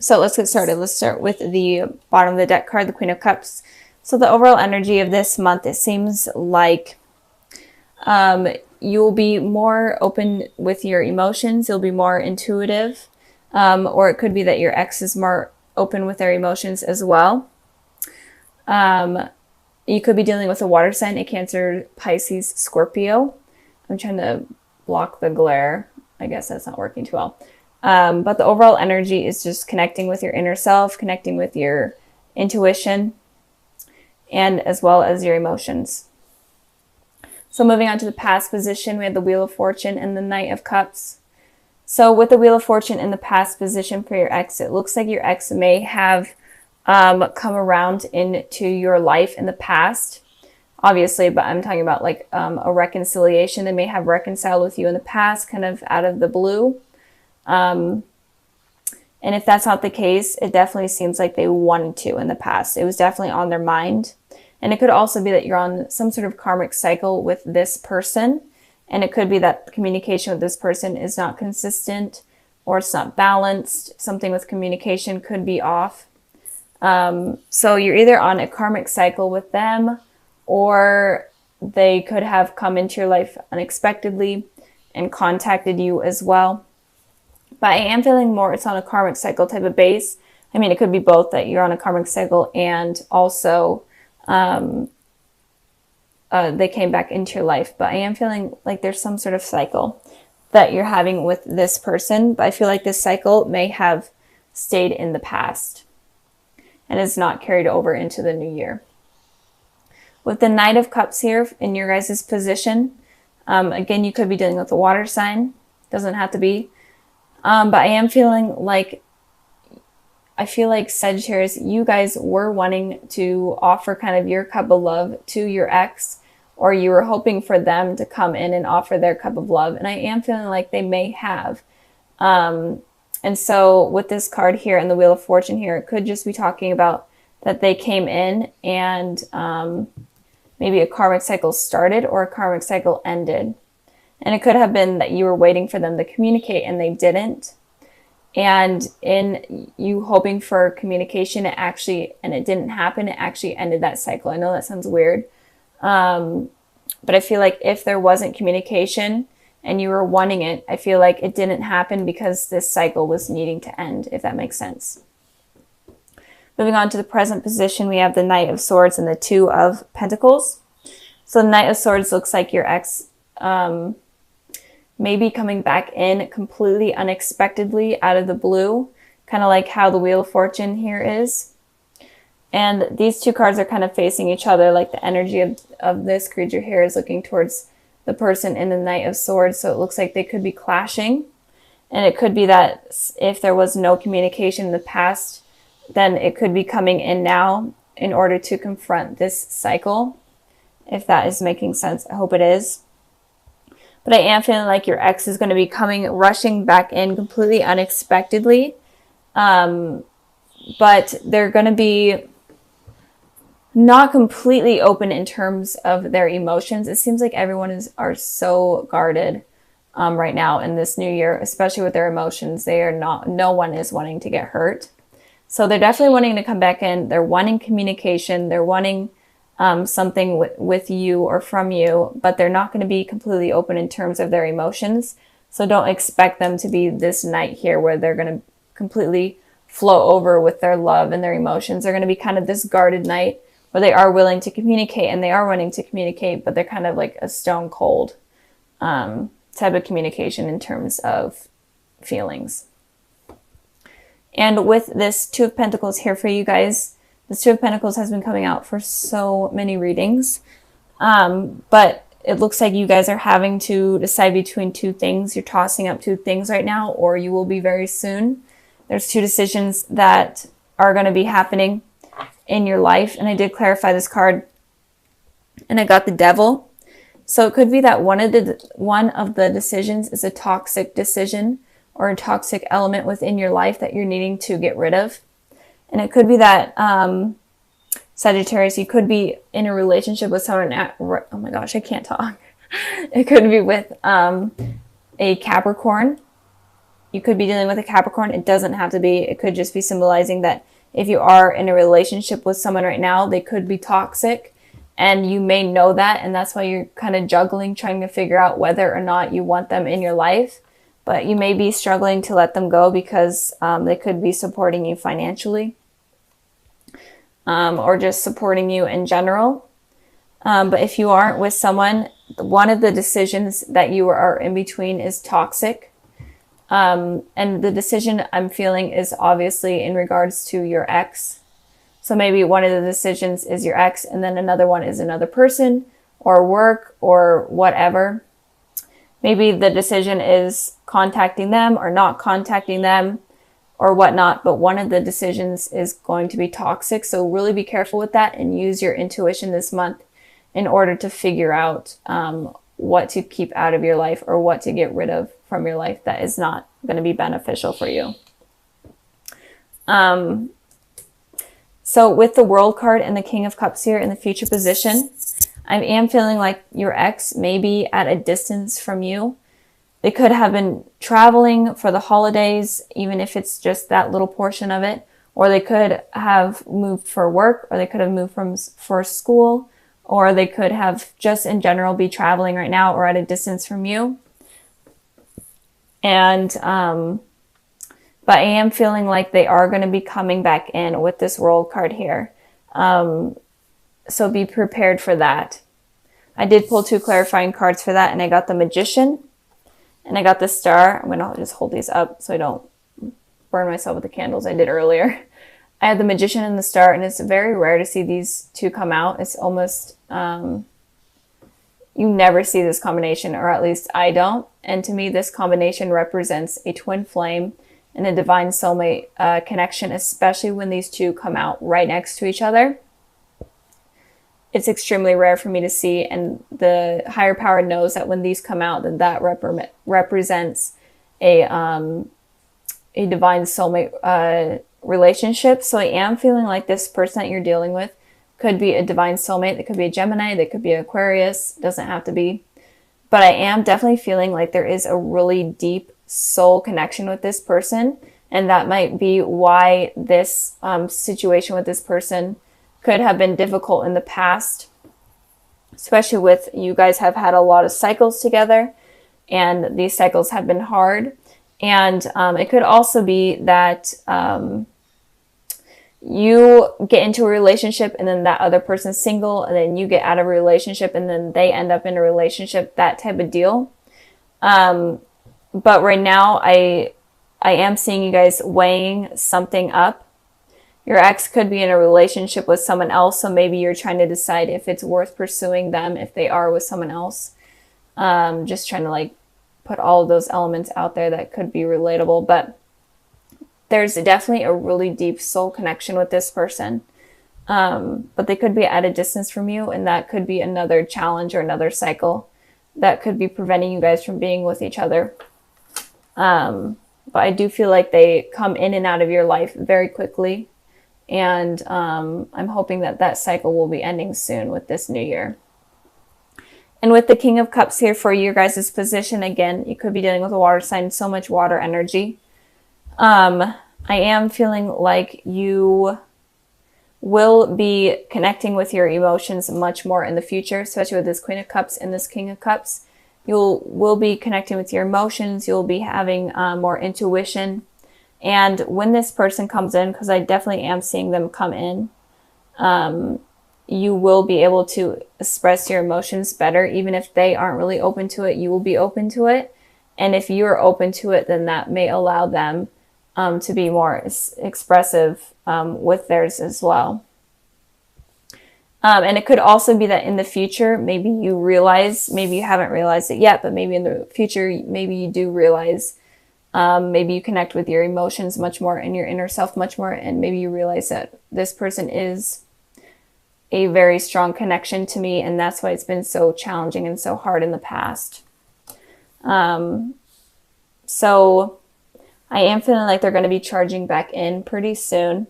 So let's get started. Let's start with the bottom of the deck card, the Queen of Cups. So the overall energy of this month, it seems like you'll be more open with your emotions. You'll be more intuitive. Or it could be that your ex is more open with their emotions as well. You could be dealing with a water sign, a Cancer, Pisces, Scorpio. I'm trying to block the glare. I guess that's not working too well. But the overall energy is just connecting with your inner self, connecting with your intuition, and as well as your emotions. So moving on to the past position, we have the Wheel of Fortune and the Knight of Cups. So with the Wheel of Fortune in the past position for your ex, it looks like your ex may have come around into your life in the past, obviously, but I'm talking about like a reconciliation. They may have reconciled with you in the past, kind of out of the blue. And if that's not the case, it definitely seems like they wanted to in the past. It was definitely on their mind. And it could also be that you're on some sort of karmic cycle with this person. And it could be that communication with this person is not consistent or it's not balanced. Something with communication could be off. So you're either on a karmic cycle with them, or they could have come into your life unexpectedly and contacted you as well. But I am feeling more it's on a karmic cycle type of base. I mean, it could be both, that you're on a karmic cycle and also they came back into your life. But I am feeling like there's some sort of cycle that you're having with this person. But I feel like this cycle may have stayed in the past and is not carried over into the new year. With the Knight of Cups here in your guys' position, again, you could be dealing with a water sign. Doesn't have to be. But I am feeling like, I feel like Sagittarius, you guys were wanting to offer kind of your cup of love to your ex, or you were hoping for them to come in and offer their cup of love. And I am feeling like they may have. And so with this card here and the Wheel of Fortune here, it could just be talking about that they came in and maybe a karmic cycle started or a karmic cycle ended. And it could have been that you were waiting for them to communicate and they didn't. And in you hoping for communication, it didn't happen. It actually ended that cycle. I know that sounds weird. But I feel like if there wasn't communication and you were wanting it, I feel like it didn't happen because this cycle was needing to end, if that makes sense. Moving on to the present position, we have the Knight of Swords and the Two of Pentacles. So the Knight of Swords looks like your ex maybe coming back in completely unexpectedly out of the blue, kind of like how the Wheel of Fortune here is. And these two cards are kind of facing each other, like the energy of this creature here is looking towards the person in the Knight of Swords. So it looks like they could be clashing. And it could be that if there was no communication in the past, then it could be coming in now in order to confront this cycle. If that is making sense, I hope it is. But I am feeling like your ex is going to be rushing back in completely unexpectedly. But they're going to be not completely open in terms of their emotions. It seems like everyone are so guarded right now in this new year, especially with their emotions. No one is wanting to get hurt. So they're definitely wanting to come back in. They're wanting communication. They're wanting something with you or from you, but they're not going to be completely open in terms of their emotions. So don't expect them to be this knight here where they're going to completely flow over with their love and their emotions. They're going to be kind of this guarded knight where they are willing to communicate and they are wanting to communicate, but they're kind of like a stone cold type of communication in terms of feelings. And with this Two of Pentacles here for you guys, this Two of Pentacles has been coming out for so many readings. But it looks like you guys are having to decide between two things. You're tossing up two things right now, or you will be very soon. There's two decisions that are going to be happening in your life. And I did clarify this card and I got the Devil. So it could be that one of the decisions is a toxic decision or a toxic element within your life that you're needing to get rid of. And it could be that, Sagittarius, you could be in a relationship with someone oh my gosh, I can't talk. It could be with a Capricorn. you could be dealing with a Capricorn. It doesn't have to be. It could just be symbolizing that if you are in a relationship with someone right now, they could be toxic, and you may know that, and that's why you're kind of juggling, trying to figure out whether or not you want them in your life. But you may be struggling to let them go because they could be supporting you financially, or just supporting you in general. But if you aren't with someone, one of the decisions that you are in between is toxic. And the decision I'm feeling is obviously in regards to your ex. So maybe one of the decisions is your ex, and then another one is another person or work or whatever. Maybe the decision is contacting them or not contacting them or whatnot, but one of the decisions is going to be toxic. So really be careful with that and use your intuition this month in order to figure out what to keep out of your life or what to get rid of from your life that is not going to be beneficial for you. So with the World card and the King of Cups here in the future position, I am feeling like your ex may be at a distance from you. They could have been traveling for the holidays, even if it's just that little portion of it, or they could have moved for work, or they could have moved for school, or they could have just in general be traveling right now or at a distance from you. And, but I am feeling like they are going to be coming back in with this World card here. So be prepared for that. I did pull 2 clarifying cards for that, and I got the Magician and I got the Star. I'm going to just hold these up so I don't burn myself with the candles I did earlier. I had the Magician and the Star, and it's very rare to see these 2 come out. It's almost, you never see this combination, or at least I don't. And to me, this combination represents a twin flame and a divine soulmate connection, especially when these 2 come out right next to each other. It's extremely rare for me to see, and the higher power knows that when these come out, that represents a divine soulmate relationship. So I am feeling like this person that you're dealing with could be a divine soulmate. They could be a Gemini. They could be an Aquarius. Doesn't have to be. But I am definitely feeling like there is a really deep soul connection with this person, and that might be why this situation with this person could have been difficult in the past, especially with you guys have had a lot of cycles together, and these cycles have been hard. And it could also be that you get into a relationship and then that other person's single, and then you get out of a relationship and then they end up in a relationship, that type of deal. But right now I am seeing you guys weighing something up. Your ex could be in a relationship with someone else, so maybe you're trying to decide if it's worth pursuing them if they are with someone else. Just trying to like put all of those elements out there that could be relatable, but there's definitely a really deep soul connection with this person. But they could be at a distance from you, and that could be another challenge or another cycle that could be preventing you guys from being with each other. But I do feel like they come in and out of your life very quickly. And I'm hoping that that cycle will be ending soon with this new year. And with the King of Cups here for your guys' position, again, you could be dealing with a water sign, so much water energy. I am feeling like you will be connecting with your emotions much more in the future, especially with this Queen of Cups and this King of Cups. Will be connecting with your emotions. You'll be having more intuition. And when this person comes in, because I definitely am seeing them come in, you will be able to express your emotions better. Even if they aren't really open to it, you will be open to it. And if you're open to it, then that may allow them to be more expressive with theirs as well. And it could also be that in the future, maybe you realize, maybe you haven't realized it yet, but maybe in the future, maybe you do realize. Maybe you connect with your emotions much more and your inner self much more, and maybe you realize that this person is a very strong connection to me, and that's why it's been so challenging and so hard in the past. So I am feeling like they're going to be charging back in pretty soon,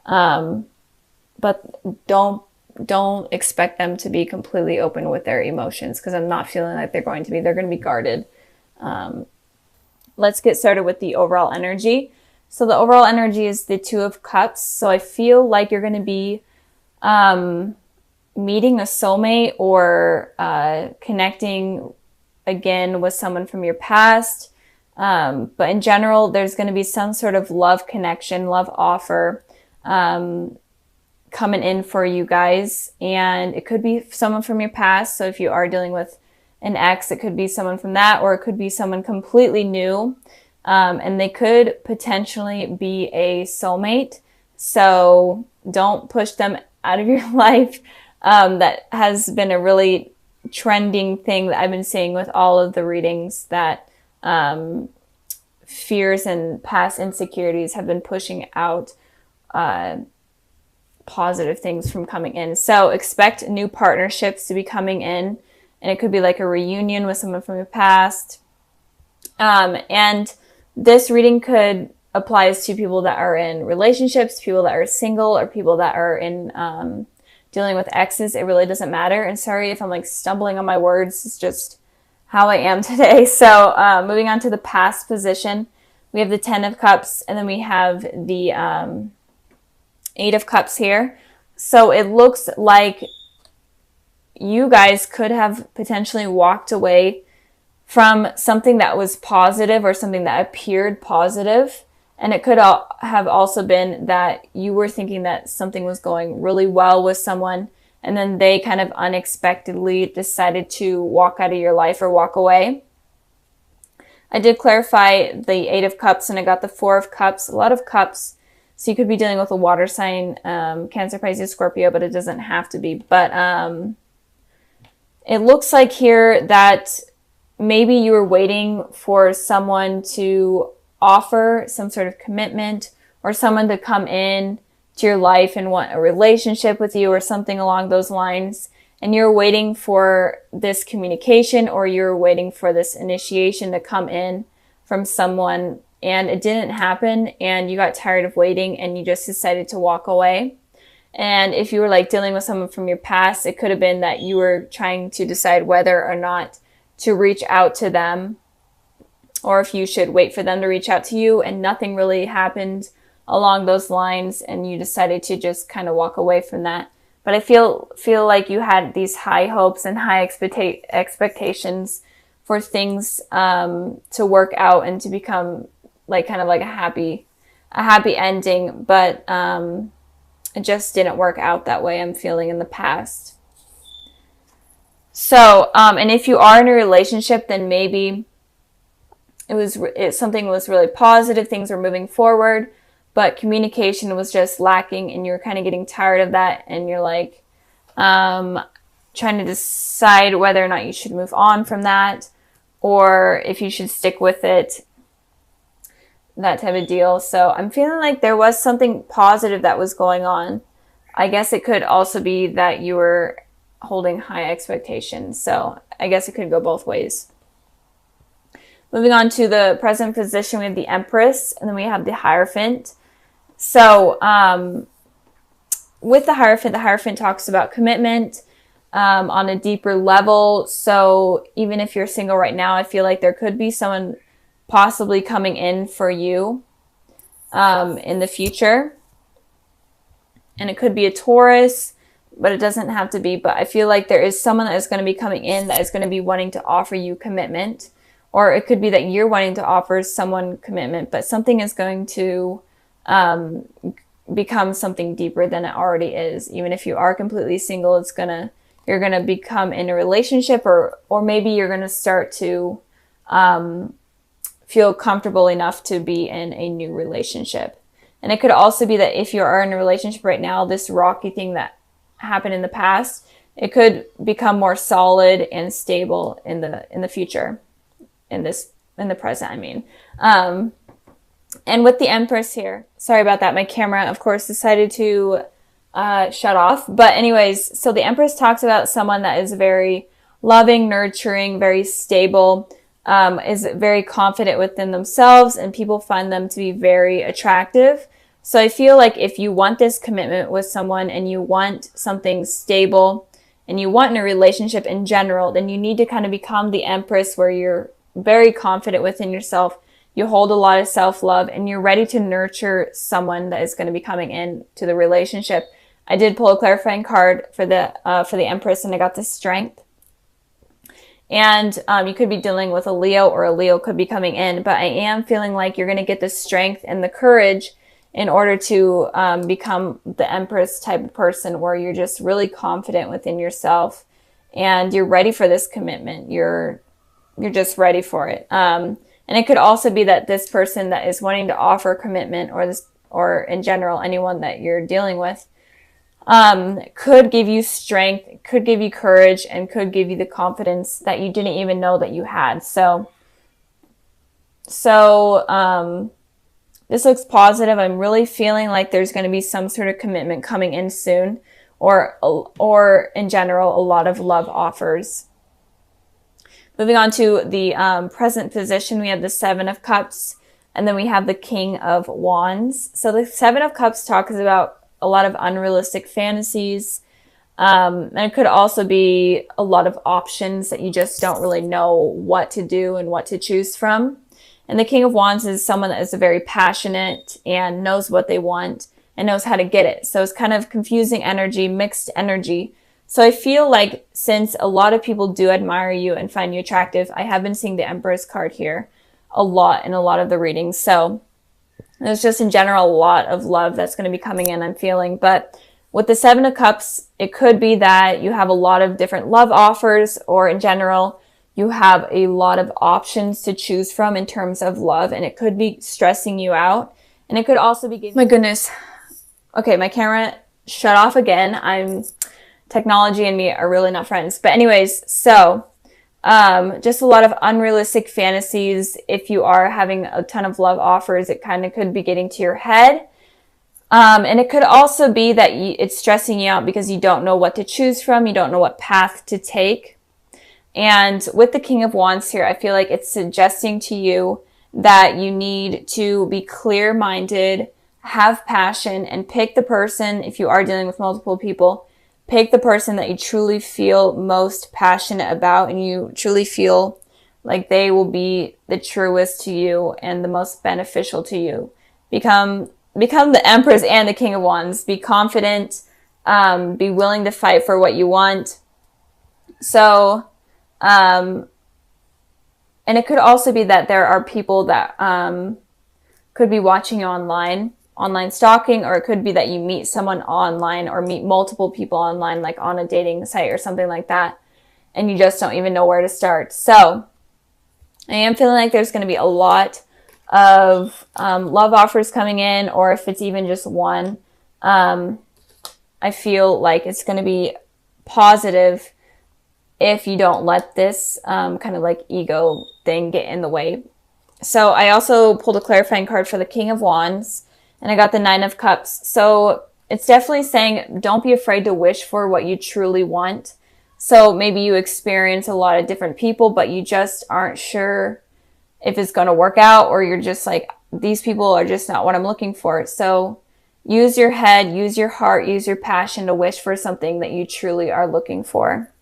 but don't expect them to be completely open with their emotions, because I'm not feeling like they're going to be. They're going to be guarded. let's get started with the overall energy. So the overall energy is the Two of Cups. So I feel like you're going to be meeting a soulmate or connecting again with someone from your past. But in general, there's going to be some sort of love connection, love offer coming in for you guys. And it could be someone from your past. So if you are dealing with an ex, it could be someone from that, or it could be someone completely new. And they could potentially be a soulmate. So don't push them out of your life. That has been a really trending thing that I've been seeing with all of the readings, that fears and past insecurities have been pushing out positive things from coming in. So expect new partnerships to be coming in, and it could be like a reunion with someone from your past. And this reading could applies to people that are in relationships, people that are single, or people that are in dealing with exes. It really doesn't matter. And sorry if I'm like stumbling on my words. It's just how I am today. So moving on to the past position, we have the Ten of Cups, and then we have the Eight of Cups here. So it looks like you guys could have potentially walked away from something that was positive or something that appeared positive. And it could have also been that you were thinking that something was going really well with someone, and then they kind of unexpectedly decided to walk out of your life or walk away. I did clarify the Eight of Cups, and I got the Four of Cups, a lot of cups. So you could be dealing with a water sign, Cancer, Pisces, Scorpio, but it doesn't have to be. But it looks like here that maybe you were waiting for someone to offer some sort of commitment, or someone to come in to your life and want a relationship with you or something along those lines. And you're waiting for this communication, or you're waiting for this initiation to come in from someone, and it didn't happen, and you got tired of waiting and you just decided to walk away. And if you were like dealing with someone from your past, it could have been that you were trying to decide whether or not to reach out to them, or if you should wait for them to reach out to you, and nothing really happened along those lines, and you decided to just kind of walk away from that. But I feel like you had these high hopes and high expectations for things to work out and to become like kind of like a happy ending, but it just didn't work out that way, I'm feeling, in the past. So, and if you are in a relationship, then maybe something was really positive, things were moving forward, but communication was just lacking, and you're kind of getting tired of that, and you're like trying to decide whether or not you should move on from that, or if you should stick with it, that type of deal. So I'm feeling like there was something positive that was going on. I guess it could also be that you were holding high expectations. So I guess it could go both ways. Moving on to the present position, we have the Empress, and then we have the Hierophant. So with the Hierophant talks about commitment on a deeper level. So even if you're single right now, I feel like there could be someone possibly coming in for you in the future. And it could be a Taurus, but it doesn't have to be. But I feel like there is someone that is going to be coming in that is going to be wanting to offer you commitment. Or it could be that you're wanting to offer someone commitment, but something is going to become something deeper than it already is. Even if you are completely single, you're gonna become in a relationship, or maybe you're gonna start to feel comfortable enough to be in a new relationship. And it could also be that if you are in a relationship right now, this rocky thing that happened in the past, it could become more solid and stable in the future. In the present, I mean. And with the Empress here, sorry about that. My camera, of course, decided to shut off. But anyways, so the Empress talks about someone that is very loving, nurturing, very stable, is very confident within themselves, and people find them to be very attractive. So I feel like if you want this commitment with someone, and you want something stable, and you want in a relationship in general, then you need to kind of become the Empress, where you're very confident within yourself. You hold a lot of self-love, and you're ready to nurture someone that is going to be coming into the relationship. I did pull a clarifying card for the Empress, and I got the Strength. And you could be dealing with a Leo, or a Leo could be coming in, but I am feeling like you're going to get the strength and the courage in order to become the Empress type of person, where you're just really confident within yourself and you're ready for this commitment. You're just ready for it. And it could also be that this person that is wanting to offer commitment, or in general, anyone that you're dealing with, could give you strength, could give you courage, and could give you the confidence that you didn't even know that you had. So this looks positive. I'm really feeling like there's going to be some sort of commitment coming in soon, or in general, a lot of love offers. Moving on to the present position, we have the Seven of Cups, and then we have the King of Wands. So the Seven of Cups talks about a lot of unrealistic fantasies. And it could also be a lot of options that you just don't really know what to do and what to choose from. And the King of Wands is someone that is very passionate and knows what they want and knows how to get it. So it's kind of confusing energy, mixed energy. So I feel like since a lot of people do admire you and find you attractive, I have been seeing the Empress card here a lot in a lot of the readings. So there's just in general a lot of love that's going to be coming in, I'm feeling. But with the Seven of Cups, it could be that you have a lot of different love offers, or in general, you have a lot of options to choose from in terms of love, and it could be stressing you out. And it could also be my goodness. Okay, my camera shut off again. Technology and me are really not friends. But anyways, so just a lot of unrealistic fantasies. If you are having a ton of love offers, it kind of could be getting to your head. And it could also be that it's stressing you out because you don't know what to choose from. You don't know what path to take. And with the King of Wands here, I feel like it's suggesting to you that you need to be clear-minded, have passion, and pick the person, if you are dealing with multiple people, pick the person that you truly feel most passionate about, and you truly feel like they will be the truest to you and the most beneficial to you. Become the Empress and the King of Wands. Be confident, be willing to fight for what you want. So, and it could also be that there are people that could be watching you online stalking, or it could be that you meet someone online or meet multiple people online, like on a dating site or something like that, and you just don't even know where to start. So I am feeling like there's going to be a lot of love offers coming in, or if it's even just one, I feel like it's going to be positive if you don't let this kind of like ego thing get in the way. So I also pulled a clarifying card for the King of Wands, and I got the Nine of Cups. So it's definitely saying don't be afraid to wish for what you truly want. So maybe you experience a lot of different people, but you just aren't sure if it's going to work out, or you're just like, these people are just not what I'm looking for. So use your head, use your heart, use your passion to wish for something that you truly are looking for.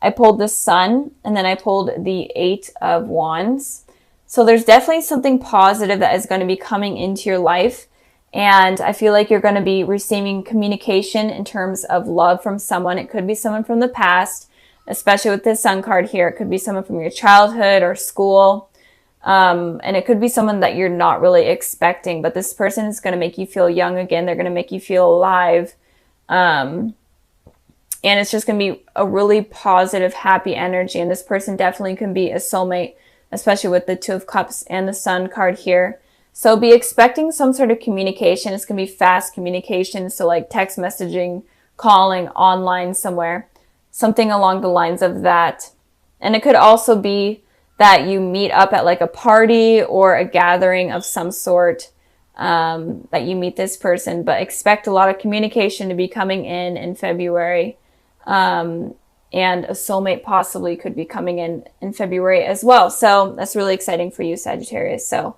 I pulled the Sun, and then I pulled the Eight of Wands. So there's definitely something positive that is going to be coming into your life. And I feel like you're going to be receiving communication in terms of love from someone. It could be someone from the past, especially with this Sun card here. It could be someone from your childhood or school. And it could be someone that you're not really expecting, but this person is going to make you feel young again. They're going to make you feel alive. And it's just going to be a really positive, happy energy. And this person definitely can be a soulmate, especially with the Two of Cups and the Sun card here. So be expecting some sort of communication. It's going to be fast communication. So like text messaging, calling, online somewhere, something along the lines of that. And it could also be that you meet up at like a party or a gathering of some sort, that you meet this person, but expect a lot of communication to be coming in February. And a soulmate possibly could be coming in February as well. So that's really exciting for you, Sagittarius. So